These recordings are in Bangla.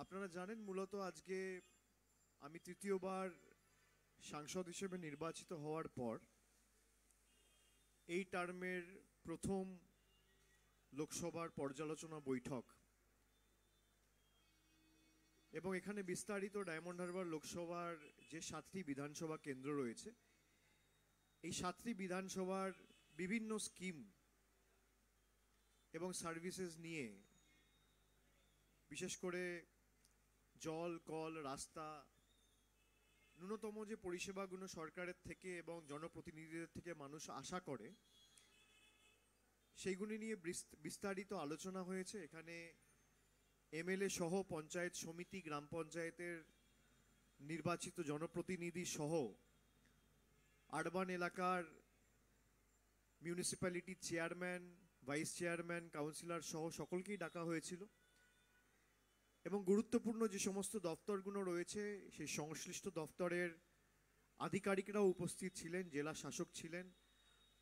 আপনারা জানেন মূলত আজকে আমি তৃতীয়বার সাংসদ হিসেবে নির্বাচিত হওয়ার পর এই টার্মের প্রথম লোকসভার পর্যালোচনা বৈঠক এবং এখানে বিস্তারিত ডায়মন্ড হারবার লোকসভার যে 7টি বিধানসভা কেন্দ্র রয়েছে এই 7টি বিধানসভার বিভিন্ন স্কিম এবং সার্ভিসেস নিয়ে বিশেষ করে জল কল রাস্তা ন্যূনতম যে পরিষেবাগুলো সরকারের থেকে এবং জনপ্রতিনিধিদের থেকে মানুষ আশা করে সেইগুলি নিয়ে বিস্তারিত আলোচনা হয়েছে। এখানে এমএলএ সহ পঞ্চায়েত সমিতি গ্রাম পঞ্চায়েতের নির্বাচিত জনপ্রতিনিধি সহ আরবান এলাকার municipality chairman vice chairman councillor সহ সকলকেই ডাকা হয়েছিল এবং গুরুত্বপূর্ণ যে সমস্ত দপ্তরগুলো রয়েছে সেই সংশ্লিষ্ট দপ্তরের আধিকারিকরাও উপস্থিত ছিলেন, জেলা শাসক ছিলেন,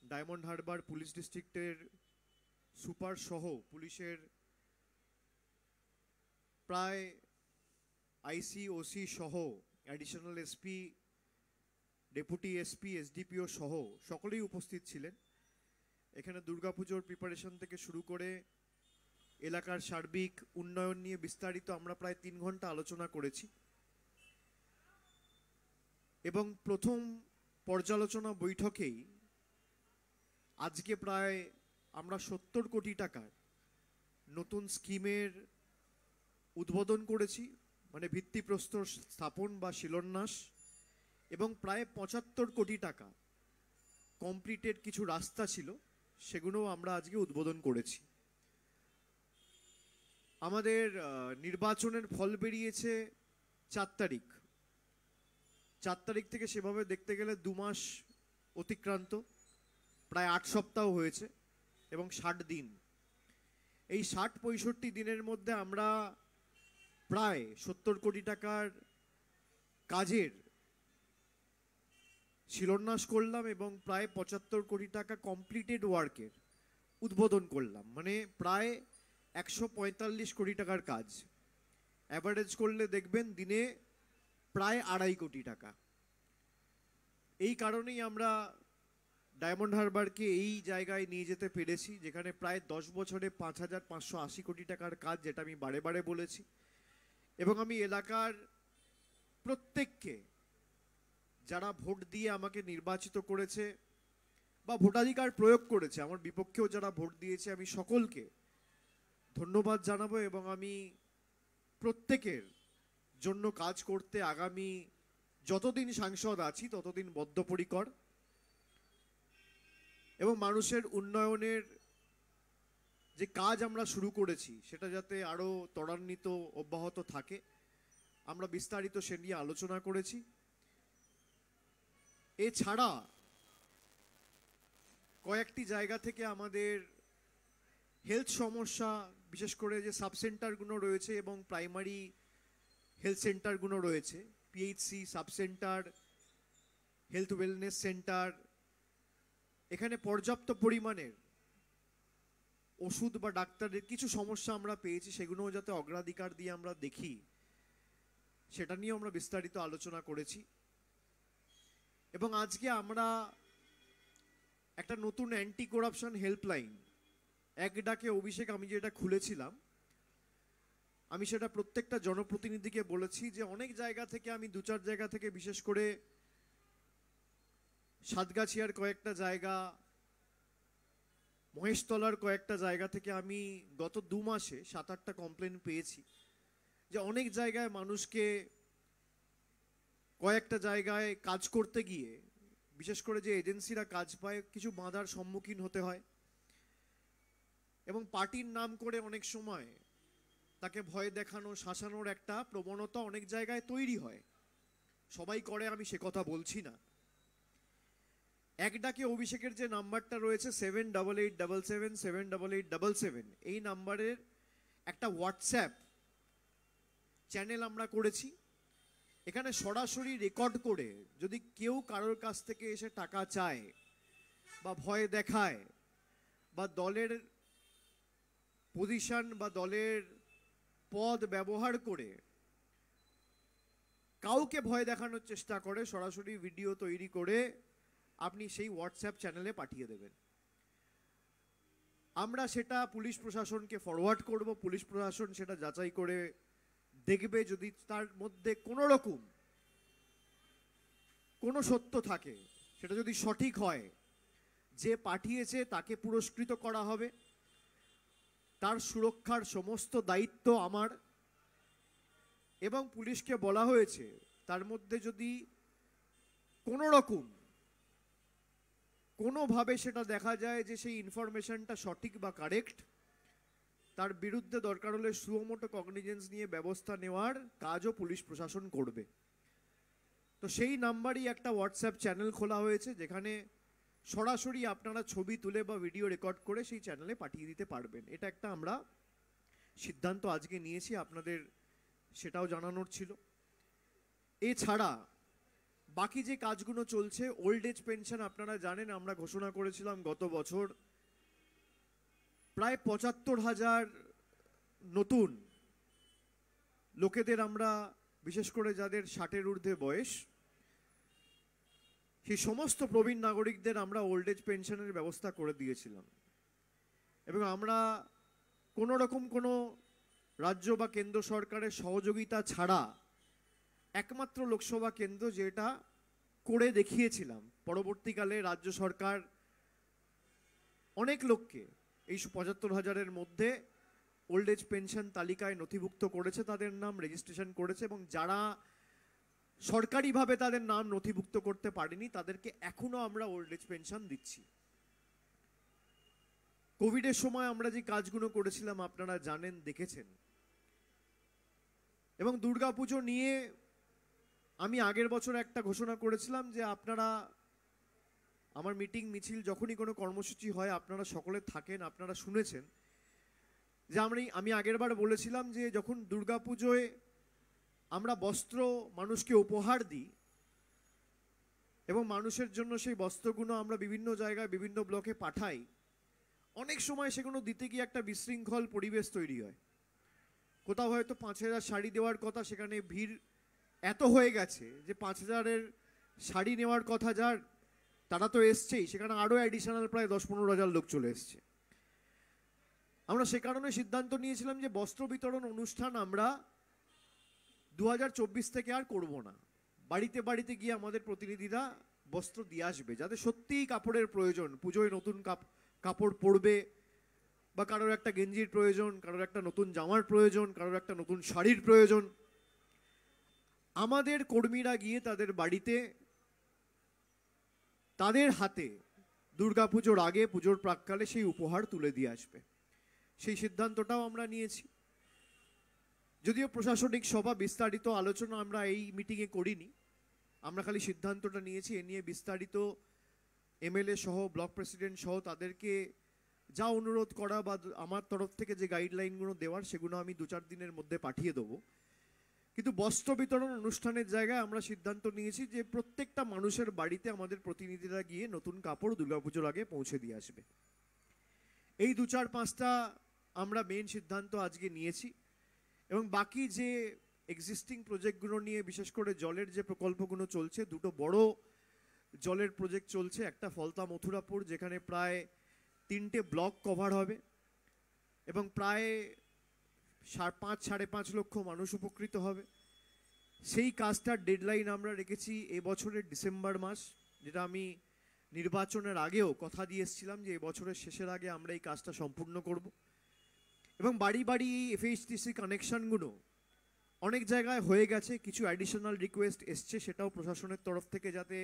ডায়মন্ড হারবার পুলিশ ডিস্ট্রিক্টের সুপার সহ পুলিশের প্রায় আইসি ওসি সহ additional SP deputy SP SDPO সহ সকলেই উপস্থিত ছিলেন। এখানে দুর্গাপুজোর প্রিপারেশন থেকে শুরু করে এলাকার সার্বিক উন্নয়ন নিয়ে বিস্তারিত আমরা প্রায় 3 ঘন্টা আলোচনা করেছি এবং প্রথম পর্যালোচনা বৈঠকেই আজকে প্রায় আমরা 70 কোটি টাকার নতুন স্কিমের উদ্বোধন করেছি, মানে ভিত্তিপ্রস্তর স্থাপন বা শিলান্যাস, এবং প্রায় 75 কোটি টাকা কমপ্লিটেড কিছু রাস্তা ছিল সেগুলোও আমরা আজকে উদ্বোধন করেছি। আমাদের নির্বাচনের ফল বেরিয়েছে 4 তারিখ। 4 তারিখ থেকে সেভাবে দেখতে গেলে 2 মাস অতিক্রান্ত, প্রায় 8 সপ্তাহ হয়েছে এবং 60 দিন। এই 60-65 দিনের মধ্যে আমরা প্রায় 70 কোটি টাকার কাজের শিলান্যাস করলাম এবং প্রায় 75 কোটি টাকা কমপ্লিটেড ওয়ার্কের উদ্বোধন করলাম, মানে প্রায় 145 কোটি টাকার কাজ। অ্যাভারেজ করলে দেখবেন দিনে প্রায় 2.5 কোটি টাকা। এই কারণেই আমরা ডায়মন্ড হারবারকে এই জায়গায় নিয়ে যেতে পেরেছি যেখানে প্রায় 10 বছরে 5,580 কোটি টাকার কাজ, যেটা আমি বারে বারে বলেছি। এবং আমি এলাকার প্রত্যেককে, যারা ভোট দিয়ে আমাকে নির্বাচিত করেছে বা ভোটাধিকার প্রয়োগ করেছে, আমার বিপক্ষেও যারা ভোট দিয়েছে, আমি সকলকে ধন্যবাদ জানাবো এবং আমি প্রত্যেকের জন্য কাজ করতে আগামী যতদিন সাংসদ আছি ততদিন বদ্ধপরিকর এবং মানুষের উন্নয়নের যে কাজ আমরা শুরু করেছি সেটা যাতে আরো ত্বরান্বিত অব্যাহত থাকে আমরা বিস্তারিত সে নিয়ে আলোচনা করেছি। এছাড়া কয়েকটি জায়গা থেকে আমাদের হেলথ সমস্যা, বিশেষ করে যে সাব সেন্টারগুলো রয়েছে এবং প্রাইমারি হেলথ সেন্টারগুলো রয়েছে, PHC sub centre, health wellness centre, এখানে পর্যাপ্ত পরিমাণের ওষুধ বা ডাক্তারের কিছু সমস্যা আমরা পেয়েছি, সেগুলোও যাতে অগ্রাধিকার দিয়ে আমরা দেখি সেটা নিয়েও আমরা বিস্তারিত আলোচনা করেছি। এবং আজকে আমরা একটা নতুন অ্যান্টি করাপশন হেল্পলাইন এক ডাকে অভিষেক আমি যেটা খুলেছিলাম, আমি সেটা প্রত্যেকটা জনপ্রতিনিধিকে বলেছি যে অনেক জায়গা থেকে, আমি 2-4 জায়গা থেকে, বিশেষ করে সাতগাছিয়ার কয়েকটা জায়গা, মহেশতলার কয়েকটা জায়গা থেকে আমি গত 2 মাসে 7-8টা কমপ্লেন পেয়েছি যে অনেক জায়গায় মানুষকে কয়েকটা জায়গায় কাজ করতে গিয়ে, বিশেষ করে যে এজেন্সিরা কাজ পায়, কিছু বাধার সম্মুখীন হতে হয় এবং পার্টির নাম করে অনেক সময় তাকে ভয় দেখানো, শাসানোর একটা প্রবণতা অনেক জায়গায় তৈরি হয়। সবাই করে, আমি সে কথা বলছি না। এক ডাকে অভিষেকের যে নাম্বারটা রয়েছে 7887777877, এই নাম্বারের একটা হোয়াটসঅ্যাপ চ্যানেল আমরা করেছি। এখানে সরাসরি রেকর্ড করে যদি কেউ কারোর কাছ থেকে এসে টাকা চায় বা ভয় দেখায় বা দলের পজিশন বা দলের পদ ব্যবহার করে কাউকে ভয় দেখানোর চেষ্টা করে সরাসরি ভিডিও তৈরি করে আপনি সেই হোয়াটসঅ্যাপ চ্যানেলে পাঠিয়ে দেবেন। আমরা সেটা পুলিশ প্রশাসনকে ফরওয়ার্ড করব, পুলিশ প্রশাসন সেটা যাচাই করে দেখবে, যদি তার মধ্যে কোনো রকম কোনো সত্য থাকে, সেটা যদি সঠিক হয়, যে পাঠিয়েছে তাকে পুরস্কৃত করা হবে, তার সুরক্ষার সমস্ত দায়িত্ব আমার। এবং পুলিশকে বলা হয়েছে তার মধ্যে যদি কোনো রকম কোনোভাবে সেটা দেখা যায় যে সেই ইনফরমেশনটা সঠিক বা কারেক্ট, তার বিরুদ্ধে দরকার হলে সুমোটো কগনিজেন্স নিয়ে ব্যবস্থা নেওয়ার কাজও পুলিশ প্রশাসন করবে। তো সেই নাম্বারই একটা হোয়াটসঅ্যাপ চ্যানেল খোলা হয়েছে, যেখানে সরাসরি আপনারা ছবি তুলে বা ভিডিও রেকর্ড করে সেই চ্যানেলে পাঠিয়ে দিতে পারবেন। এটা একটা আমরা সিদ্ধান্ত আজকে নিয়েছি, আপনাদের সেটাও জানানোর ছিল। এছাড়া বাকি যে কাজগুলো চলছে, ওল্ড এজ পেনশন আপনারা জানেন আমরা ঘোষণা করেছিলাম গত বছর প্রায় ৭৫,০০০ নতুন লোকেদের আমরা, বিশেষ করে যাদের ৬০-এর ঊর্ধ্বে বয়স, সেই সমস্ত প্রবীণ নাগরিকদের আমরা ওল্ড এজ পেনশনের ব্যবস্থা করে দিয়েছিলাম। এবং আমরা কোনো রকম কোনো রাজ্য বা কেন্দ্র সরকারের সহযোগিতা ছাড়া একমাত্র লোকসভা কেন্দ্র যেটা করে দেখিয়েছিলাম। পরবর্তীকালে রাজ্য সরকার অনেক লোককে এই ৭৫,০০০-এর মধ্যে ওল্ড এজ পেনশন তালিকায় নথিভুক্ত করেছে, তাদের নাম রেজিস্ট্রেশন করেছে, এবং যারা সরকারিভাবে তাদের নাম নথিভুক্ত করতে পারেনি তাদেরকে এখনো আমরা ওল্ড এজ পেনশন দিচ্ছি। কোভিডের সময় আমরা যে কাজগুলো করেছিলাম আপনারা জানেন, দেখেছেন। এবং দুর্গাপুজো নিয়ে আমি আগের বছর একটা ঘোষণা করেছিলাম যে আপনারা, আমার মিটিং মিছিল যখনই কোনো কর্মসূচি হয় আপনারা সকলে থাকেন, আপনারা শুনেছেন যে আমি আগের বার বলেছিলাম যে যখন দুর্গাপুজোয় আমরা বস্ত্র মানুষকে উপহার দিই এবং মানুষের জন্য সেই বস্ত্রগুলো আমরা বিভিন্ন জায়গায় বিভিন্ন ব্লকে পাঠাই, অনেক সময় সেগুলো দিতে গিয়ে একটা বিশৃঙ্খল পরিবেশ তৈরি হয়। কোথাও হয়তো ৫,০০০ শাড়ি দেওয়ার কথা, সেখানে ভিড় এত হয়ে গেছে যে ৫,০০০-এর শাড়ি নেওয়ার কথা যার, তারা তো এসছেই, সেখানে আরও অ্যাডিশনাল প্রায় ১০-১৫,০০০ লোক চলে এসছে। আমরা সে কারণে সিদ্ধান্ত নিয়েছিলাম যে বস্ত্র বিতরণ অনুষ্ঠান আমরা ২০২৪ থেকে আর করব না। বাড়িতে বাড়িতে গিয়ে আমাদের প্রতিনিধিরা বস্ত্র দিয়ে আসবে, যাদের সত্যিই কাপড়ের প্রয়োজন, পুজোয় নতুন কাপড় পরবে, বা কারোর একটা গেঞ্জির প্রয়োজন, কারোর একটা নতুন জামার প্রয়োজন, কারোর একটা নতুন শাড়ির প্রয়োজন, আমাদের কর্মীরা গিয়ে তাদের বাড়িতে তাদের হাতে দুর্গাপুজোর আগে, পুজোর প্রাক্কালে সেই উপহার তুলে দিয়ে আসবে। সেই সিদ্ধান্তটাও আমরা নিয়েছি। যদিও প্রশাসনিক সভা বিস্তারিত আলোচনা আমরা এই মিটিংয়ে করিনি, আমরা খালি সিদ্ধান্তটা নিয়েছি। এ নিয়ে বিস্তারিত এমএলএ সহ ব্লক প্রেসিডেন্ট সহ তাদেরকে যা অনুরোধ করা বা আমার তরফ থেকে যে গাইডলাইনগুলো দেওয়ার, সেগুলো আমি ২-৪ দিনের মধ্যে পাঠিয়ে দেবো। কিন্তু বস্ত্র বিতরণ অনুষ্ঠানের জায়গায় আমরা সিদ্ধান্ত নিয়েছি যে প্রত্যেকটা মানুষের বাড়িতে আমাদের প্রতিনিধিরা গিয়ে নতুন কাপড় দুর্গাপুজোর আগে পৌঁছে দিয়ে আসবে। এই ২-৪-৫টা আমরা মেন সিদ্ধান্ত আজকে নিয়েছি। এবং বাকি যে এক্সিস্টিং প্রজেক্টগুলো নিয়ে, বিশেষ করে জলের যে প্রকল্পগুলো চলছে, দুটো বড় জলের প্রজেক্ট চলছে। একটা ফলতা মথুরাপুর, যেখানে প্রায় 3টে ব্লক কভার হবে এবং প্রায় ৫-৫.৫ লক্ষ মানুষ উপকৃত হবে। সেই কাজটার ডেডলাইন আমরা রেখেছি এবছরের ডিসেম্বর মাস, যেটা আমি নির্বাচনের আগেও কথা দিয়ে এসেছিলাম যে এবছরের শেষের আগে আমরা এই কাজটা সম্পূর্ণ করব। এবং বাড়ি বাড়ি এই এফএইচটিসি কানেকশনগুলো অনেক জায়গায় হয়ে গেছে, কিছু অ্যাডিশনাল রিকোয়েস্ট এসছে, সেটাও প্রশাসনের তরফ থেকে যাতে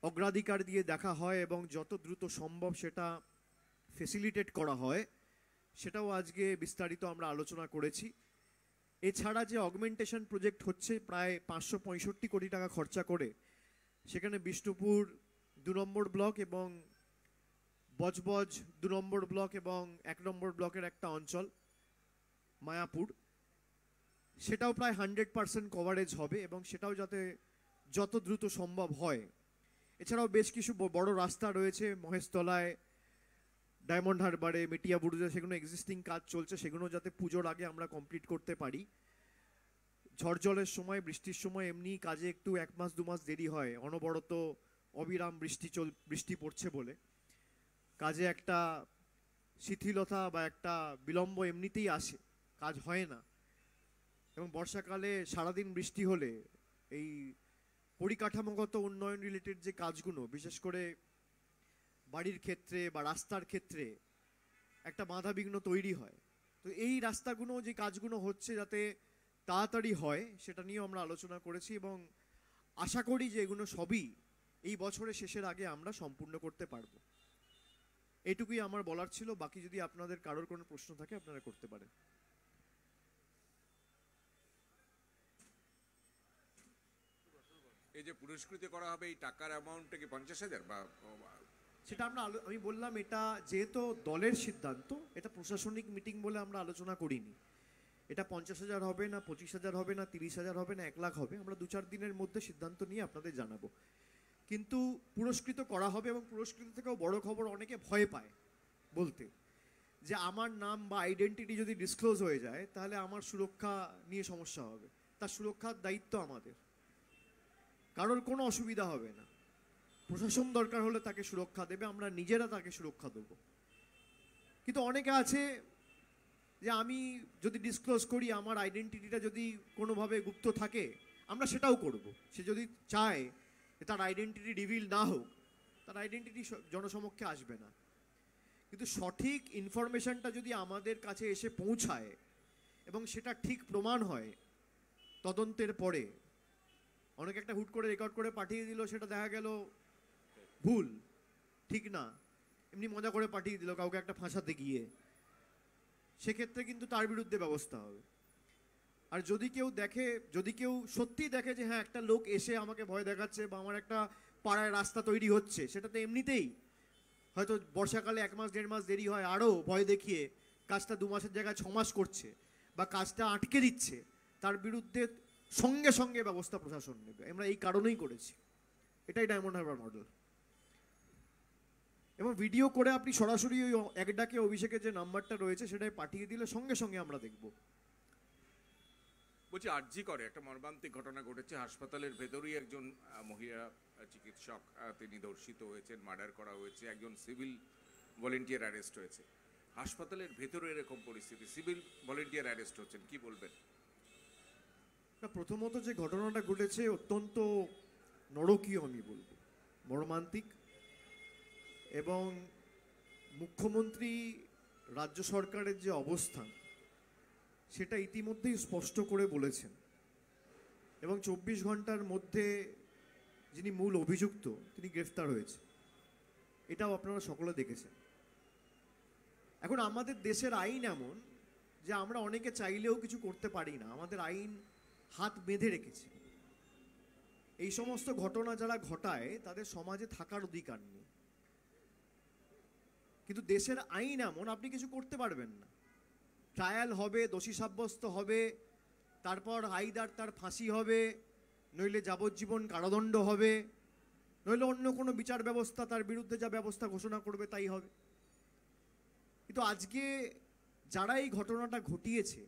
অগ্রাধিকার দিয়ে দেখা হয় এবং যত দ্রুত সম্ভব সেটা ফেসিলিটেট করা হয়, সেটাও আজকে বিস্তারিত আমরা আলোচনা করেছি। এছাড়া যে অগমেন্টেশন প্রজেক্ট হচ্ছে প্রায় ৫৬৫ কোটি টাকা খরচা করে, সেখানে বিষ্ণুপুর ২ নম্বর ব্লক এবং বজবজ ২ নম্বর ব্লক এবং ১ নম্বর ব্লকের একটা অঞ্চল মায়াপুর, সেটাও প্রায় 100% কভারেজ হবে এবং সেটাও যাতে যত দ্রুত সম্ভব হয়। এছাড়াও বেশ কিছু বড় রাস্তা রয়েছে মহেশতলায়, ডায়মন্ড হারবারে, মেটিয়াবুরুজে, সেগুলো এক্সিস্টিং কাজ চলছে, সেগুলো যাতে পুজোর আগে আমরা কমপ্লিট করতে পারি। ঝড় জলের সময়, বৃষ্টির সময় এমনি কাজে একটু 1 মাস 2 মাস দেরি হয়, অনবরত অবিরাম বৃষ্টি পড়ছে বলে কাজে একটা শিথিলতা বা একটা বিলম্ব এমনিতেই আসে, কাজ হয় না। এবং বর্ষাকালে সারাদিন বৃষ্টি হলে এই পরিকাঠামোগত উন্নয়ন রিলেটেড যে কাজগুলো, বিশেষ করে বাড়ির ক্ষেত্রে বা রাস্তার ক্ষেত্রে একটা বাধাবিঘ্ন তৈরি হয়। তো এই রাস্তাগুলো, যে কাজগুলো হচ্ছে যাতে তাড়াতাড়ি হয়, সেটা নিয়েও আমরা আলোচনা করেছি এবং আশা করি যে এগুলো সবই এই বছরের শেষের আগে আমরা সম্পূর্ণ করতে পারবো। এইটুকুই আমার বলার ছিল। বাকি যদি আপনাদের কারোর কোনো প্রশ্ন থাকে আপনারা করতে পারেন। এই যে পুরস্কৃত করা হবে, এই টাকার অ্যামাউন্টটা কি 50,000 বা সেটা আমি বললাম, এটা যেহেতু দলের সিদ্ধান্ত, এটা প্রশাসনিক মিটিং বলে আমরা আলোচনা করিনি। এটা 50,000 হবে না, 25,000 হবে না, 30,000 হবে না, 1 লাখ হবে, আমরা 2-4 দিনের মধ্যে সিদ্ধান্ত নিয়ে আপনাদের জানাবো। কিন্তু পুরস্কৃত করা হবে এবং পুরস্কৃত থেকেও বড় খবর, অনেকে ভয় পায় বলতে যে আমার নাম বা আইডেন্টিটি যদি ডিসক্লোজ হয়ে যায় তাহলে আমার সুরক্ষা নিয়ে সমস্যা হবে। তার সুরক্ষার দায়িত্ব আমাদের, কারোর কোনো অসুবিধা হবে না। প্রশাসন দরকার হলে তাকে সুরক্ষা দেবে, আমরা নিজেরা তাকে সুরক্ষা দেব। কিন্তু অনেকে আছে যে আমি যদি ডিসক্লোজ করি, আমার আইডেন্টিটিটা যদি কোনোভাবে গুপ্ত থাকে, আমরা সেটাও করব। সে যদি চায় যে তার আইডেন্টিটি রিভিল না হোক, তার আইডেন্টিটি জনসমক্ষে আসবে না। কিন্তু সঠিক ইনফরমেশনটা যদি আমাদের কাছে এসে পৌঁছায় এবং সেটা ঠিক প্রমাণ হয় তদন্তের পরে, অনেকে একটা হুট করে রেকর্ড করে পাঠিয়ে দিল, সেটা দেখা গেল ভুল, ঠিক না, এমনি মজা করে পাঠিয়ে দিল কাউকে একটা ফাঁসাতে গিয়ে, সেক্ষেত্রে কিন্তু তার বিরুদ্ধে ব্যবস্থা হবে। আর যদি কেউ সত্যি দেখে যে হ্যাঁ একটা লোক এসে আমাকে ভয় দেখাচ্ছে বা আমার একটা পাড়ায় রাস্তা তৈরি হচ্ছে, সেটাতে এমনিতেই হয়তো বর্ষাকালে 1 মাস 1.5 মাস দেরি হয়, আরও ভয় দেখিয়ে কাজটা 2 মাসের জায়গায় 6 মাস করছে বা কাজটা আটকে দিচ্ছে, তার বিরুদ্ধে সঙ্গে সঙ্গে ব্যবস্থা প্রশাসন নেবে। আমরা এই কারণেই করেছি, এটাই ডায়মন্ড হারবার মডেল। এবং ভিডিও করে আপনি সরাসরি ওই এক ডাকে অভিষেকের যে নাম্বারটা রয়েছে সেটাই পাঠিয়ে দিলে সঙ্গে সঙ্গে আমরা দেখব। বলছি, আরজি করে একটা মর্মান্তিক ঘটনা ঘটেছে, হাসপাতালের ভেতরেই একজন মহিলা চিকিৎসক তিনি ধর্ষিত হয়েছেন, মার্ডার করা হয়েছে, একজন সিভিল ভলেন্টিয়ার অ্যারেস্ট হয়েছে। হাসপাতালের ভেতরে এরকম পরিস্থিতি, সিভিল ভলেন্টিয়ার অ্যারেস্ট হচ্ছেন, কি বলবেন? প্রথমত যে ঘটনাটা ঘটেছে অত্যন্ত নরকীয়, আমি বলবো মর্মান্তিক। এবং মুখ্যমন্ত্রী, রাজ্য সরকারের যে অবস্থান সেটা ইতিমধ্যেই স্পষ্ট করে বলেছেন এবং 24 ঘন্টার মধ্যে যিনি মূল অভিযুক্ত তিনি গ্রেফতার হয়েছে, এটাও আপনারা সকলে দেখেছেন। এখন আমাদের দেশের আইন এমন যে আমরা অনেকে চাইলেও কিছু করতে পারি না, আমাদের আইন হাত বেঁধে রেখেছে। এই সমস্ত ঘটনা যারা ঘটায় তাদের সমাজে থাকার অধিকার নেই। কিন্তু দেশের আইন এমন, আপনি কিছু করতে পারবেন না। ট্রায়াল হবে, দোষী সাব্যস্ত হবে, তারপর আইদার তার ফাঁসি হবে, নইলে যাবজ্জীবন কারাদণ্ড হবে, নইলে অন্য কোনো বিচার ব্যবস্থা তার বিরুদ্ধে যা ব্যবস্থা ঘোষণা করবে তাই হবে। কিন্তু আজকে যারা এই ঘটনাটা ঘটিয়েছে,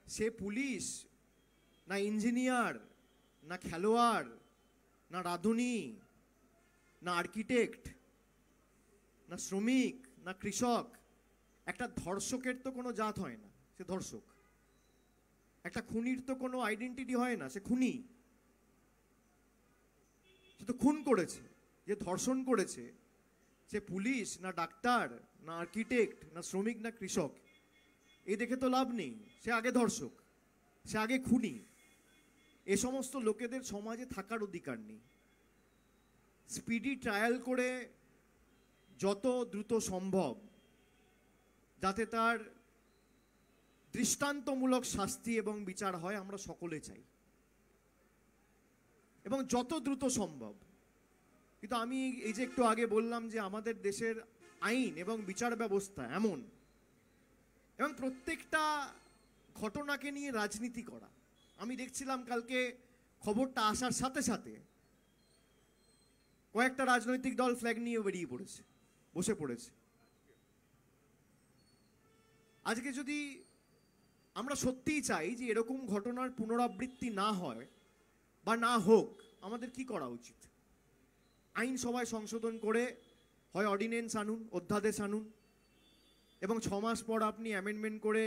সে পুলিশ না ইঞ্জিনিয়ার না খেলোয়াড় না রাঁধুনি না আর্কিটেক্ট না শ্রমিক না কৃষক, একটা ধর্ষকের তো কোনো জাত হয় না, সে ধর্ষক। একটা খুনির তো কোনো আইডেন্টিটি হয় না, সে খুনি। সে তো খুন করেছে। যে ধর্ষণ করেছে সে পুলিশ না ডাক্তার না আর্কিটেক্ট না শ্রমিক না কৃষক, এই দেখে তো লাভ নেই। সে আগে ধর্ষক, সে আগে খুনি। এ সমস্ত লোকেদের সমাজে থাকার অধিকার নেই। স্পিডি ট্রায়াল করে যত দ্রুত সম্ভব যাতে তার দৃষ্টান্তমূলক শাস্তি এবং বিচার হয় আমরা সকলে চাই, এবং যত দ্রুত সম্ভব। কিন্তু আমি এই যে একটু আগে বললাম যে আমাদের দেশের আইন এবং বিচার ব্যবস্থা এমন, এবং প্রত্যেকটা ঘটনাকে নিয়ে রাজনীতি করা। আমি দেখছিলাম কালকে খবরটা আসার সাথে সাথে কয়েকটা রাজনৈতিক দল ফ্ল্যাগ নিয়ে বেরিয়ে পড়েছে, বসে পড়েছে। আজকে যদি আমরা সত্যিই চাই যে এরকম ঘটনার পুনরাবৃত্তি না হয় বা না হোক, আমাদের কি করা উচিত? আইনসভায় সংশোধন করে হয় অর্ডিন্যান্স আনুন, অধ্যাদেশ আনুন, এবং 6 মাস পর আপনি অ্যামেন্ডমেন্ট করে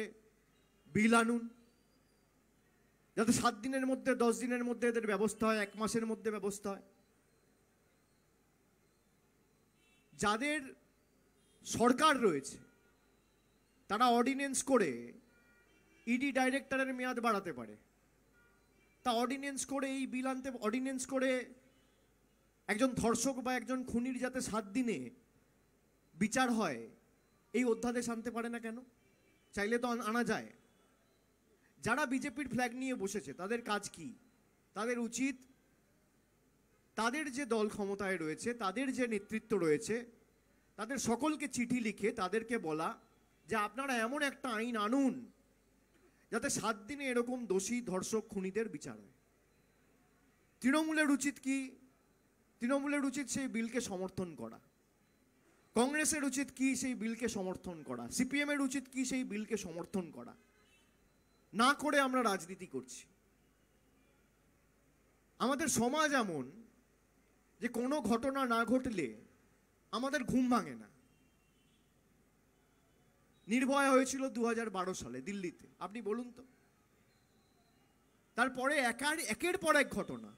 বিল আনুন, যাতে 7 দিনের মধ্যে, 10 দিনের মধ্যে এদের ব্যবস্থা হয়, 1 মাসের মধ্যে ব্যবস্থা হয়। যাদের সরকার রয়েছে তারা অর্ডিন্যান্স করে ইডি ডাইরেক্টরের মেয়াদ বাড়াতে পারে, তা অর্ডিন্যান্স করে এই বিল আনতে, অর্ডিন্যান্স করে একজন ধর্ষক বা একজন খুনির যাতে 7 দিনে বিচার হয় এই অধ্যাদেশ আনতে পারে না কেন? চাইলে তো আনা যায়। যারা বিজেপির ফ্ল্যাগ নিয়ে বসেছে তাদের কাজ কি? তাদের উচিত তাদের যে দল ক্ষমতায় রয়েছে, তাদের যে নেতৃত্ব রয়েছে, তাদের সকলকে চিঠি লিখে তাদেরকে বলা যে আপনারা এমন একটা আইন আনুন যাতে 7 দিনে এরকম দোষী ধর্ষক খুনিদের বিচার হয়। তৃণমূলের উচিত কি? তৃণমূলের উচিত সেই বিলকে সমর্থন করা। কংগ্রেসের উচিত কি? সেই বিলকে সমর্থন করা। সিপিএম এর উচিত কি? সেই বিলকে সমর্থন করা। না করে আমরা রাজনীতি করছি। আমাদের সমাজ এমন যে কোনো ঘটনা না ঘটলে আমাদের ঘুম ভাঙে না। নির্ভয়া হয়েছিল 2012 সালে দিল্লিতে, আপনি বলুন তো। তারপরে একের পর এক ঘটনা,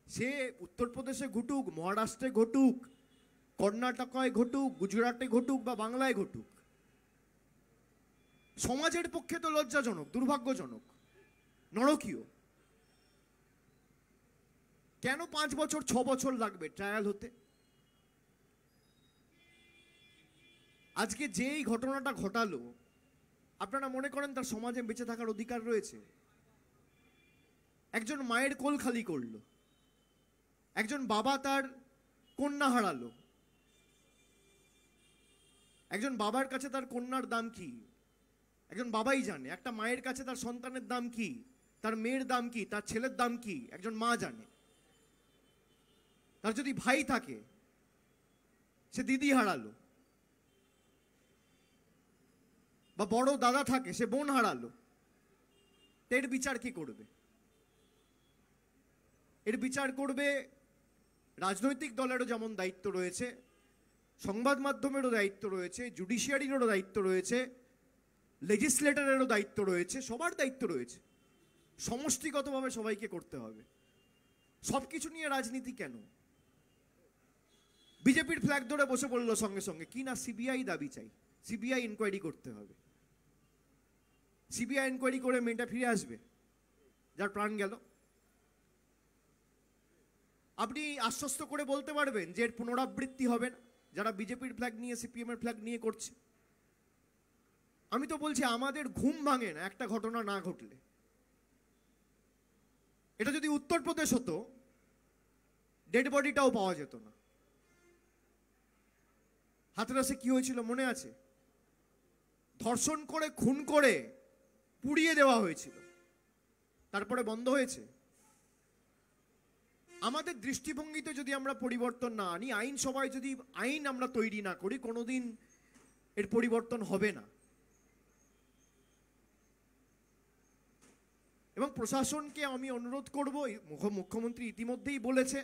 সে উত্তরপ্রদেশে ঘটুক, মহারাষ্ট্রে ঘটুক, কর্ণাটকায় ঘটুক, গুজরাটে ঘটুক বা বাংলায় ঘটুক, সমাজের পক্ষে তো লজ্জাজনক, দুর্ভাগ্যজনক, নরকীয়। কেন 5 বছর 6 বছর লাগবে ট্রায়াল হতে? আজকে যেই ঘটনাটা ঘটালো, আপনারা মনে করেন তার সমাজে বেঁচে থাকার অধিকার রয়েছে? একজন মায়ের কোল খালি করলো, একজন বাবা তার কন্যা হারালো। একজন বাবার কাছে তার কন্যার দাম কি একজন বাবাই জানে। একটা মায়ের কাছে তার সন্তানের দাম কি, তার মেয়ের দাম কি, তার ছেলের দাম কি একজন মা জানে। তার যদি ভাই থাকে, সে দিদি হারালো, বা বড় দাদা থাকে, সে বোন হারালো। এর বিচার কি করবে? এর বিচার করবে রাজনৈতিক দলেরও যেমন দায়িত্ব রয়েছে, সংবাদ মাধ্যমেরও দায়িত্ব রয়েছে, জুডিশিয়ারিরও দায়িত্ব রয়েছে, লেজিসলেটরেরও দায়িত্ব রয়েছে, সবার দায়িত্ব রয়েছে। সমষ্টিগতভাবে সবাইকে করতে হবে। সবকিছু নিয়ে রাজনীতি কেন? বিজেপির ফ্ল্যাগ ধরে বসে পড়লো সঙ্গে সঙ্গে, কি না সিবিআই দাবি চাই, সিবিআই ইনকোয়ারি করতে হবে। সিবিআই ইনকোয়ারি করে মেয়েটা ফিরে আসবে যার প্রাণ গেল? আপনি আশ্বস্ত করে বলতে পারবেন যে এর পুনরাবৃত্তি হবে না, যারা বিজেপির ফ্ল্যাগ নিয়ে, সিপিএম এর ফ্ল্যাগ নিয়ে করছে? আমি তো বলছি আমাদের ঘুম ভাঙে না একটা ঘটনা না ঘটলে। এটা যদি উত্তরপ্রদেশ হতো, ডেড বডিটাও পাওয়া যেত না। হাতরাসে কি হয়েছিল মনে আছে? ধর্ষণ করে, খুন করে পুড়িয়ে দেওয়া হয়েছিল, তারপরে বন্ধ হয়েছে। আমাদের দৃষ্টিভঙ্গিতে যদি আমরা পরিবর্তন না আনি, আইনসভায় যদি আইন আমরা তৈরি না করি, কোনোদিন এর পরিবর্তন হবে না। এবং প্রশাসনকে আমি অনুরোধ করব, মুখ্যমন্ত্রী ইতিমধ্যেই বলেছে,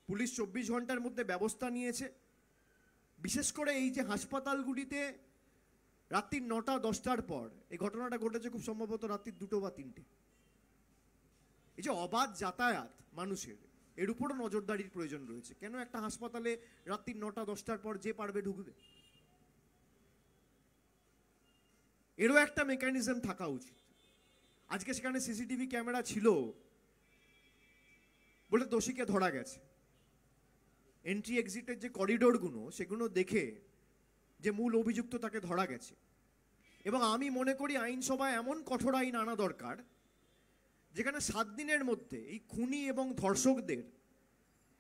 পুলিশ 24 ঘন্টার মধ্যে ব্যবস্থা নিয়েছে। বিশেষ করে এই যে হাসপাতালগুলিতে রাত্রি 9টা-10টার পর এই ঘটনাটা ঘটেছে, খুব সম্ভবত রাত্রি 2টো বা 3টে, এই যে অবাধ যাতায়াত মানুষের, এর উপরও নজরদারির প্রয়োজন রয়েছে। কেন একটা হাসপাতালে রাত্রি 9টা-10টার পর যে পারবে ঢুকবে? এরও একটা মেকানিজম থাকা উচিত। আজকে সেখানে সিসিটিভি ক্যামেরা ছিল বলে দোষীকে ধরা গেছে। এন্ট্রি এক্সিটের যে করিডোরগুলো, সেগুলো দেখে যে মূল অভিযুক্ত তাকে ধরা গেছে। এবং আমি মনে করি আইনসভায় এমন কঠোর আইন আনা দরকার যেখানে 7 দিনের মধ্যে এই খুনি এবং ধর্ষকদের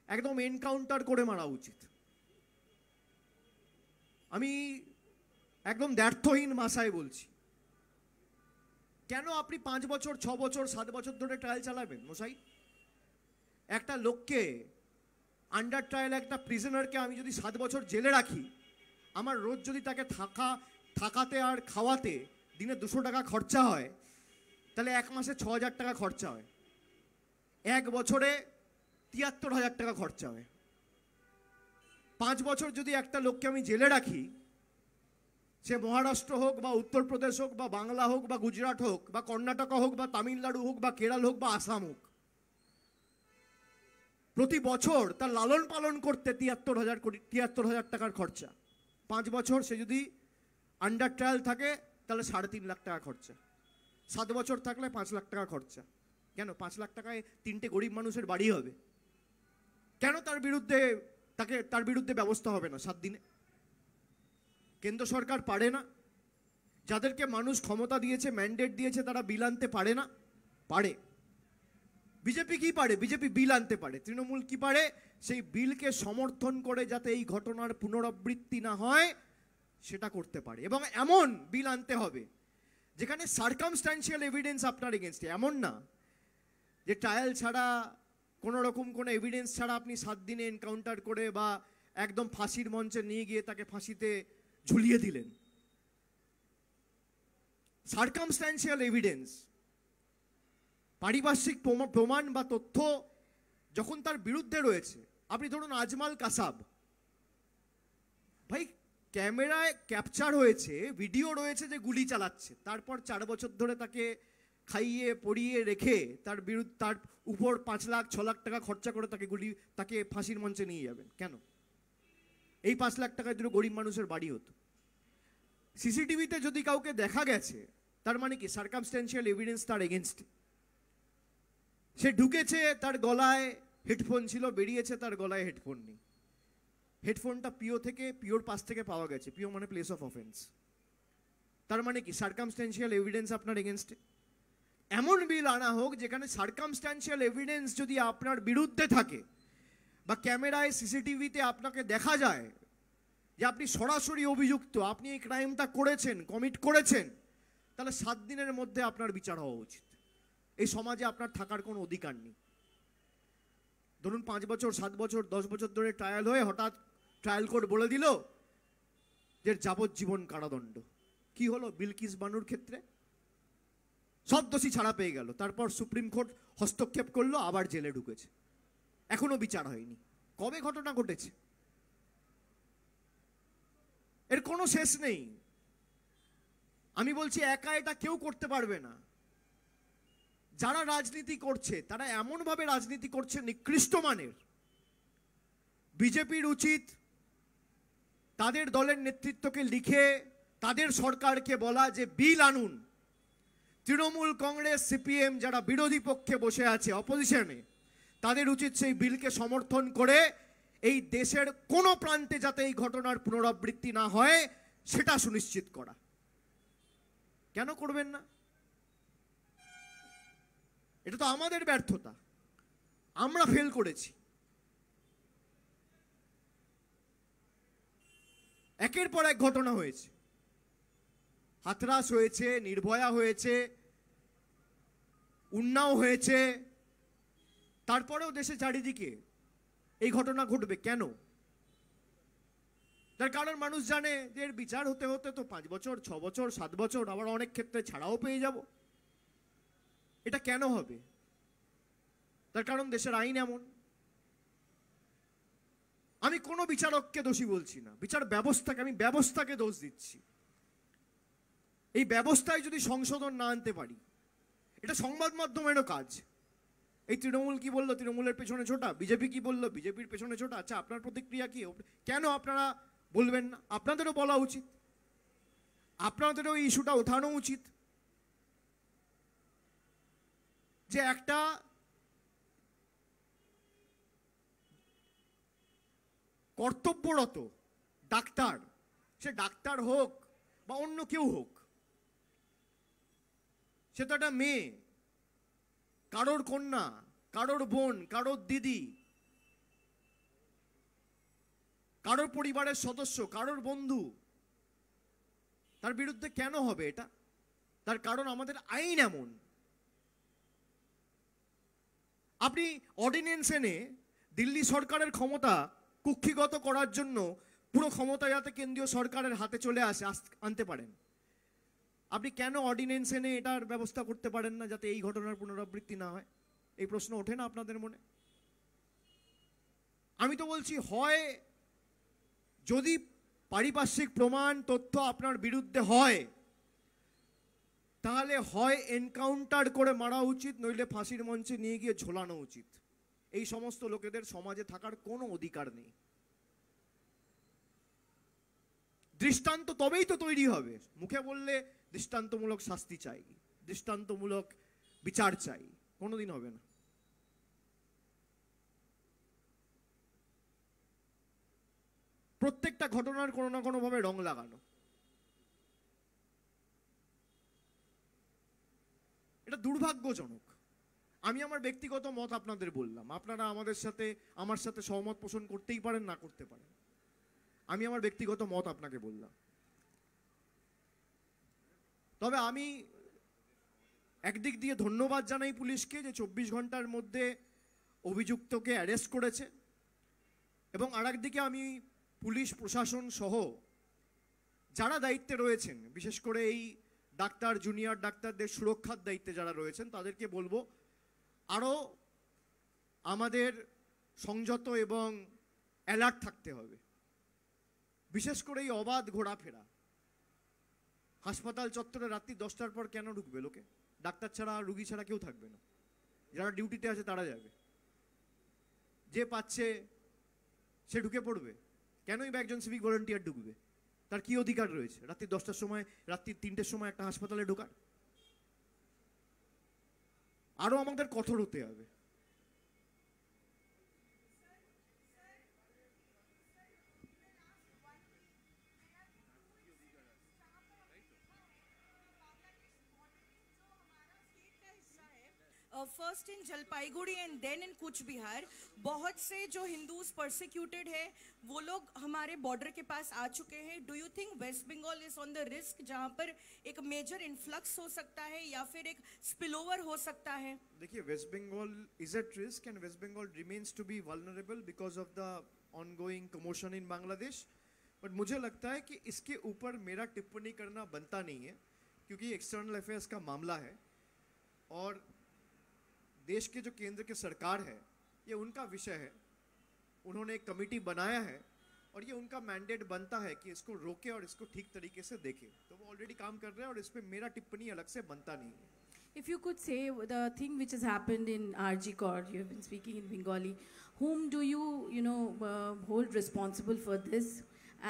একদম এনকাউন্টার করে মারা উচিত। আমি একদম দ্ব্যর্থহীন ভাষায় বলছি, কেন আপনি 5 বছর, 6 বছর, 7 বছর ধরে ট্রায়াল চালাবেন মশাই? একটা লোককে আন্ডার ট্রায়াল, একটা প্রিজনারকে আমি যদি 7 বছর জেলে রাখি, আমার রোজ যদি তাকে থাকাতে আর খাওয়াতে দিনে 200 টাকা খরচা হয়, তাহলে এক মাসে 6,000 টাকা খরচা হয়, এক বছরে 73,000 টাকা খরচা হয়। 5 বছর যদি একটা লোককে আমি জেলে রাখি, সে মহারাষ্ট্র হোক বা উত্তরপ্রদেশ হোক বা বাংলা হোক বা গুজরাট হোক বা কর্ণাটক হোক বা তামিলনাড়ু হোক বা কেরল হোক বা আসাম হোক, প্রতি বছর তার লালন পালন করতে 73,000 টাকার খরচা। 5 বছর সে যদি আন্ডার ট্রায়াল থাকে তাহলে 3.5 লাখ টাকা খরচা। 7 বছর থাকলে 5 লাখ টাকা খরচা। কেন 5 লাখ টাকায় 3টে গরিব মানুষের বাড়ি হবে? কেন তার বিরুদ্ধে ব্যবস্থা হবে না 7 দিনে? কেন্দ্র সরকার পারে না? যাদেরকে মানুষ ক্ষমতা দিয়েছে, ম্যান্ডেট দিয়েছে, তারা বিল আনতে পারে না? পারে। বিজেপি কি পারে? বিজেপি বিল আনতে পারে। তৃণমূল কি পারে? সেই বিলকে সমর্থন করে যাতে এই ঘটনার পুনরাবৃত্তি না হয় সেটা করতে পারে। এবং এমন বিল আনতে হবে যেখানে সার্কামস্ট্যান্সিয়াল এভিডেন্স আপনার এগেনস্টে, এমন না যে ট্রায়াল ছাড়া কোনো রকম কোনো এভিডেন্স ছাড়া আপনি 7 দিনে এনকাউন্টার করে বা একদম ফাঁসির মঞ্চে নিয়ে গিয়ে তাকে ফাঁসিতে ঝুলিয়ে দিলেন। সার্কামস্ট্যান্সিয়াল এভিডেন্স, পারিপার্শ্বিক প্রমাণ বা তথ্য যখন তার বিরুদ্ধে রয়েছে। আপনি ধরুন আজমাল কাসাব, ভাই ক্যামেরায় ক্যাপচার হয়েছে, ভিডিও রয়েছে যে গুলি চালাচ্ছে, তারপর 4 বছর ধরে তাকে খাইয়ে পড়িয়ে রেখে তার উপর 5 লাখ 6 লাখ টাকা খরচা করে তাকে ফাঁসির মঞ্চে নিয়ে যাবেন কেন? এই 5 লাখ টাকায় দুটো গরিব মানুষের বাড়ি হতো। সিসিটিভিতে যদি কাউকে দেখা গেছে, তার মানে কি সার্কামস্ট্যান্সিয়াল এভিডেন্স তার এগেনস্টে। সে ঢুকেছে, তার গলায় হেডফোন ছিল, বেরিয়েছে, তার গলায় হেডফোন নেই। হেডফোনটা পিওর পাশ থেকে পাওয়া গেছে। পিও মানে প্লেস অফ অফেন্স। তার মানে কি সার্কামস্ট্যান্সিয়াল এভিডেন্স আপনার এগেনস্টে। এমন বিল আনা হোক যেখানে সার্কামস্ট্যান্সিয়াল এভিডেন্স যদি আপনার বিরুদ্ধে থাকে বা ক্যামেরায় সিসিটিভিতে আপনাকে দেখা যায় যে আপনি সরাসরি অভিযুক্ত, আপনি এই ক্রাইমটা করেছেন, কমিট করেছেন, তাহলে 7 দিনের মধ্যে আপনার বিচার হওয়া উচিত। এই সমাজে আপনার থাকার কোনো অধিকার নেই। ধরুন 5 বছর 7 বছর 10 বছর ধরে ট্রায়াল হয়ে হঠাৎ ট্রায়াল কোর্ট বলে দিল যে যাবজ্জীবন কারাদণ্ড। কি হলো বিলকিস বানুর ক্ষেত্রে? সব দোষী ছাড়া পেয়ে গেল, তারপর সুপ্রিম কোর্ট হস্তক্ষেপ করলো, আবার জেলে ঢুকেছে, এখনো বিচার হয়নি। কবে ঘটনা ঘটেছে? এর কোনো শেষ নেই। আমি বলছি একা এটা কেউ করতে পারবে না। যারা রাজনীতি করছে তারা এমনভাবে রাজনীতি করছে নিকৃষ্ট মানের। বিজেপির উচিত তাদের দলের নেতৃত্বকে লিখে তাদের সরকারকে বলা যে বিল আনুন। তৃণমূল, কংগ্রেস, সিপিএম যারা বিরোধী পক্ষে বসে আছে, অপোজিশনে, তাদের উচিত সেই বিলকে সমর্থন করে এই দেশের কোনো প্রান্তে যাতে এই ঘটনার পুনরাবৃত্তি না হয় সেটা সুনিশ্চিত করা। কেন করবেন না? এটা তো আমাদের ব্যর্থতা, আমরা ফেল করেছি। একের পর এক ঘটনা হয়েছে, হাতরাস হয়েছে, নির্ভয়া হয়েছে, উন্নাও হয়েছে, তারপরেও দেশে চারিদিকে এই ঘটনা ঘটবে কেন? তার কারণ মানুষ জানে যে এর বিচার হতে হতে তো 5 বছর 6 বছর 7 বছর, আবার অনেক ক্ষেত্রে ছাড়াও পেয়ে যাব। এটা কেন হবে? তার কারণ দেশের আইন এমন। আমি কোনো বিচারককে দোষী বলছি না, বিচার ব্যবস্থাকে, আমি ব্যবস্থাকে দোষ দিচ্ছি। এই ব্যবস্থায় যদি সংশোধন না আনতে পারি, এটা সংবাদ মাধ্যমেরও কাজ। এই তৃণমূল কি বললো, তৃণমূলের পেছনে ছোটা, বিজেপি কি বললো, বিজেপির পেছনে ছোটা। আচ্ছা, আপনার প্রতিক্রিয়া কি? কেন আপনারা বলবেন না? আপনাদেরও বলা উচিত, আপনাদেরও এই ইস্যুটা ওঠানো উচিত যে একটা কর্তব্যরত ডাক্তার, সে ডাক্তার হোক বা অন্য কেউ হোক, সে তো একটা মেয়ে, কারোর কন্যা, কারোর বোন, কারোর দিদি, কারোর পরিবারের সদস্য, কারোর বন্ধু। তার বিরুদ্ধে কেন হবে এটা? তার কারণ আমাদের আইন এমন। আপনি অর্ডিন্যান্স এনে দিল্লি সরকারের ক্ষমতা কুক্ষিগত করার জন্য পুরো ক্ষমতা যাতে কেন্দ্রীয় সরকারের হাতে চলে আসে, আনতে পারেন। আপনি কেন অর্ডিন্যান্স এনে এটার ব্যবস্থা করতে পারেন না যাতে এই ঘটনার পুনরাবৃত্তি না হয়? এই প্রশ্ন ওঠে না আপনাদের মনে? আমি তো বলছি, হয় যদি পারিপার্শ্বিক প্রমাণ তথ্য আপনার বিরুদ্ধে হয়, তাহলে হয় এনকাউন্টার করে মারা উচিত, নইলে ফাঁসির মঞ্চে নিয়ে গিয়ে ঝোলানো উচিত। এই সমস্ত লোকেদের সমাজে থাকার কোনো অধিকার নেই। দৃষ্টান্ত তবেই তো তৈরি হবে। মুখে বললে দৃষ্টান্তমূলক শাস্তি চাই, দৃষ্টান্তমূলক বিচার চাই, কোনোদিন হবে না। প্রত্যেকটা ঘটনার কোনো না কোনো ভাবে রং লাগানো, এটা দুর্ভাগ্যজনক। আমি আমার ব্যক্তিগত মত আপনাদের বললাম, আপনারা আমার সাথে সহমত পোষণ করতেই পারেন, না করতে পারেন। আমি আমার ব্যক্তিগত মত আপনাকে বললাম। তবে আমি একদিক দিয়ে ধন্যবাদ জানাই পুলিশকে যে 24 ঘন্টার মধ্যে অভিযুক্তকে অ্যারেস্ট করেছে, এবং আরেকদিকে আমি পুলিশ প্রশাসন সহ যারা দায়িত্বে রয়েছেন, বিশেষ করে এই ডাক্তার, জুনিয়র ডাক্তারদের সুরক্ষার দায়িত্বে যারা রয়েছেন, তাদেরকে বলবো আরও আমাদের সংযত এবং অ্যালার্ট থাকতে হবে। বিশেষ করে এই অবাধ ঘোরাফেরা, হাসপাতাল চত্বরে রাত্রি 10টার পর কেন ঢুকবে লোকে? ডাক্তার ছাড়া, রুগী ছাড়া কেউ থাকবে না, যারা ডিউটিতে আছে তারা যাবে, যে পাচ্ছে সে ঢুকে পড়বে। কেনই বা একজন সিভিক ভলেন্টিয়ার ঢুকবে? তার কি অধিকার রয়েছে রাত্রি 10টার সময়, রাত্রি 3টের সময় একটা হাসপাতালে ঢোকার? আরো আমাদের কঠোর হতে হবে। First in Jalpaiguri and then in Cooch Behar बहुत से जो हिंदूज परसिक्यूटेड है वो लोग हमारे बॉर्डर के पास आ चुके हैं। Do you think West Bengal is on the risk जहां पर एक मेजर इन्फ्लक्स हो सकता है या फिर एक स्पिलओवर हो सकता है? देखिए, West Bengal is at risk and West Bengal remains to be vulnerable because of the ongoing commotion in Bangladesh. But मुझे लगता है कि इसके ऊपर मेरा टिप्पणी करना बनता नहीं है, क्योंकि एक्सटर्नल अफेयर्स का मामला है और देश के जो केंद्र की सरकार है, ये उनका विषय है। उन्होंने एक कमेटी बनाया है और ये उनका मैंडेट बनता है कि इसको रोके और इसको ठीक तरीके से देखे। तो वो ऑलरेडी काम कर रहे हैं और इस पे मेरा टिप्पणी अलग से बनता नहीं है। If you could say the thing which has happened in RG Court, you have been speaking in Bengali. Whom do you hold responsible for this?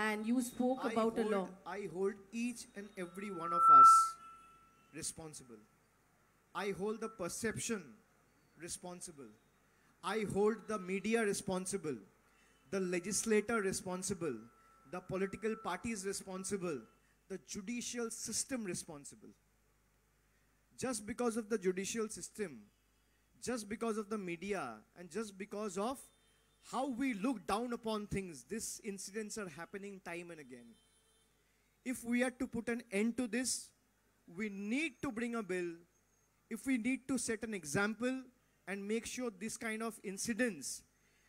And you spoke about a law. I hold each and every one of us responsible. I hold the perception responsible. I hold the media responsible, the legislator responsible, the political parties responsible, the judicial system responsible. Just because of the judicial system, just because of the media, and just because of how we look down upon things, these incidents are happening time and again. If we are to put an end to this, we need to bring a bill. If we need to set an example and make sure this kind of incidents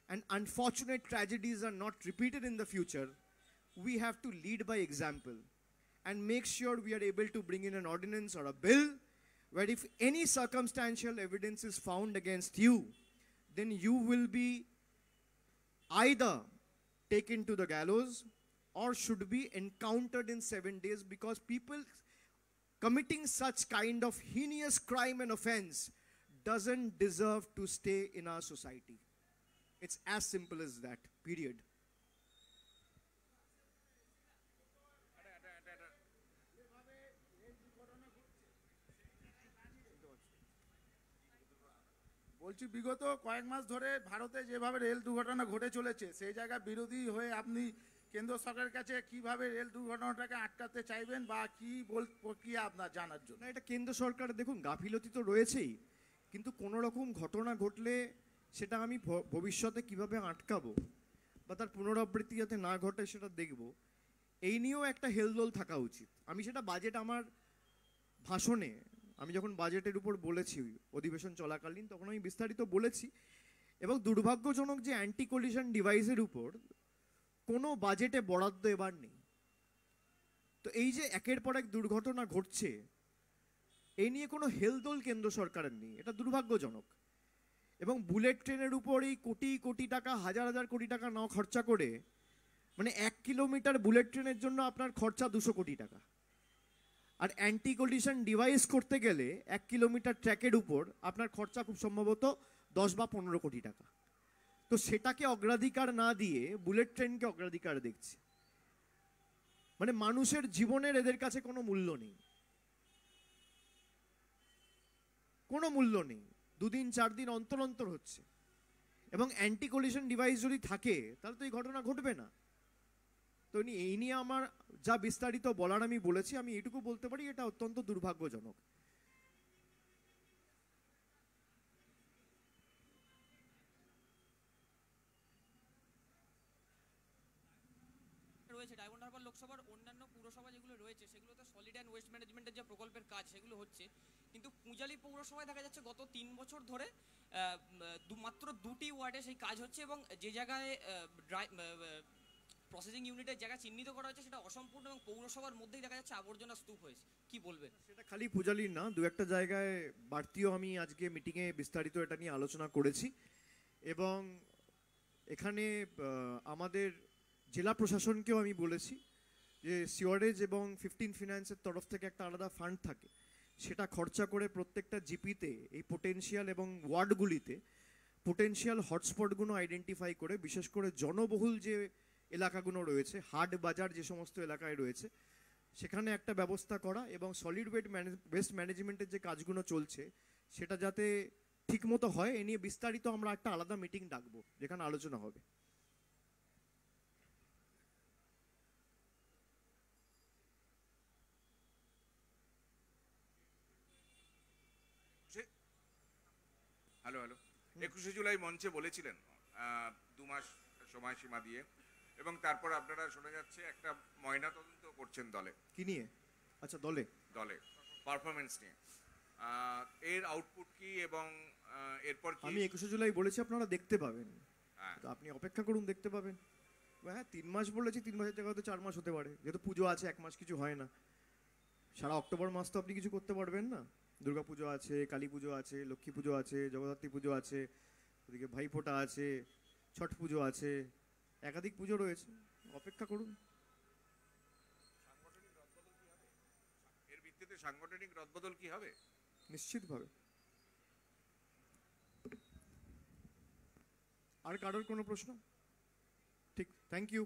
and unfortunate tragedies are not repeated in the future, we have to lead by example and make sure we are able to bring in an ordinance or a bill where if any circumstantial evidence is found against you, then you will be either taken to the gallows or should be encountered in 7 days, because people committing such kind of heinous crime and offense doesn't deserve to stay in our society. It's as simple as that, period. বলছি, বিগত কয়েক মাস ধরে ভারতে যেভাবে রেল দুর্ঘটনা ঘটে চলেছে, সেই জায়গায় বিরোধী হয়ে আপনি কেন্দ্র সরকারের কাছে কিভাবে রেল দুর্ঘটনাটাকে আটকাতে চাইবেন বা কি প্রক্রিয়া আপনার জানার জন্য? না, এটা কেন্দ্র সরকার, দেখুন গাফিলতি তো রয়েছেই, কিন্তু কোনো রকম ঘটনা ঘটলে সেটা আমি ভবিষ্যতে কিভাবে আটকাবো বা তার পুনরাবৃত্তি যাতে না ঘটে সেটা দেখব, এই নিয়েও একটা হেলদোল থাকা উচিত। আমি সেটা বাজেট, আমার ভাষণে আমি যখন বাজেটের উপর বলেছি অধিবেশন চলাকালীন, তখন আমি বিস্তারিত বলেছি। এবং দুর্ভাগ্যজনক যে অ্যান্টি কলিশন ডিভাইসের উপর কোনো বাজেটে বরাদ্দ এবার নেই। তো এই যে একের পর এক দুর্ঘটনা ঘটছে, এই নিয়ে কোনো হেলদোল কেন্দ্র সরকারের নেই, এটা দুর্ভাগ্যজনক। এবং বুলেট ট্রেনের উপর এই কোটি কোটি টাকা, হাজার হাজার কোটি টাকা না খরচা করে, মানে 1 কিলোমিটার বুলেট ট্রেনের জন্য আপনার খরচা 200 কোটি টাকা। আর অ্যান্টি কলিশন ডিভাইস করতে গেলে 1 কিলোমিটার ট্র্যাকের উপর আপনার খরচা খুব সম্ভবত 10 বা 15 কোটি টাকা। তো সেটাকে অগ্রাধিকার না দিয়ে বুলেট ট্রেনকে অগ্রাধিকার দেখছে। মানে মানুষের জীবনের এদের কাছে কোনো মূল্য নেই, কোনো মূল্য নেই। 2 দিন 4 দিন অন্তর অন্তর হচ্ছে। এবং অ্যান্টি কলিশন ডিভাইস যদি থাকে তাহলে তো এই ঘটনা ঘটবে না। তো এই নিয়ে আমার যা বিস্তারিত বলার আমি বলেছি, আমি এটুকু বলতে পারি এটা অত্যন্ত দুর্ভাগ্যজনক। রয়েছে ডায়মন্ড হারবার লোকসভার অন্যান্য পুরসভা যেগুলো রয়েছে সেগুলোতে সলিড অ্যান্ড ওয়েস্ট ম্যানেজমেন্টের যে প্রকল্পের কাজ সেগুলো হচ্ছে, কিন্তু পূজালী পৌরসভায় দেখা যাচ্ছে গত 3 বছর ধরে মাত্র 2টি ওয়ার্ডে সেই কাজ হচ্ছে, এবং যে জায়গায় প্রসেসিং ইউনিটের জায়গা চিহ্নিত করা হয়েছে সেটা অসম্পূর্ণ, এবং পৌরসভার মধ্যেই দেখা যাচ্ছে আবর্জনা স্তূপ হয়েছে। কি বলবেন? সেটা খালি পূজালির না, 2-1টা জায়গায় বাড়তিও আমি আজকে মিটিংয়ে বিস্তারিত এটা নিয়ে আলোচনা করেছি। এবং এখানে আমাদের জেলা প্রশাসনকেও আমি বলেছি যে সিওয়ারেজ এবং 15 ফিনান্সের তরফ থেকে একটা আলাদা ফান্ড থাকে, সেটা খরচা করে প্রত্যেকটা জিপিতে এই পোটেনশিয়াল এবং ওয়ার্ডগুলিতে পোটেনশিয়াল হটস্পটগুলো আইডেন্টিফাই করে, বিশেষ করে জনবহুল যে এলাকাগুলো রয়েছে, হাট বাজার যে সমস্ত এলাকায় রয়েছে, সেখানে একটা ব্যবস্থা করা, এবং সলিড ওয়েস্ট ম্যানেজমেন্টের যে কাজগুলো চলছে সেটা যাতে ঠিকমতো হয়, এ নিয়ে বিস্তারিত আমরা একটা আলাদা মিটিং ডাকবো যেখানে আলোচনা হবে। হ্যালো হ্যালো 21শে জুলাই মঞ্চে বলেছিলেন 2 মাস সময়সীমা দিয়ে, এবং তারপর আপনারা শোনা যাচ্ছে একটা ময়নাতদন্ত করছেন দলে। কি নিয়ে? আচ্ছা, দলে পারফরমেন্স নিয়ে। এর আউটপুট কি, এবং এরপর কি? আমি 21শে জুলাই বলেছি আপনারা দেখতে পাবেন, হ্যাঁ। তো আপনি অপেক্ষা করুন, দেখতে পাবেন। হ্যাঁ, 3 মাস বলেছি, 3 মাসের জায়গায় তো 4 মাস হতে পারে, যেহেতু পুজো আছে, 1 মাস কিছু হয় না। সারা অক্টোবর মাস তো আপনি কিছু করতে পারবেন না। দুর্গা পুজো আছে, কালী পুজো আছে, লক্ষ্মী পুজো আছে, জগদ্ধাত্রী পুজো আছে, ওদিকে ভাইফোঁটা আছে, ছট পুজো আছে, একাধিক পুজো রয়েছে, অপেক্ষা করুন। এর ভিত্তিতে সাংগঠনিক রদবদল কি হবে? নিশ্চিতভাবে। আর কারোর কোনো প্রশ্ন? ঠিক, থ্যাংক ইউ।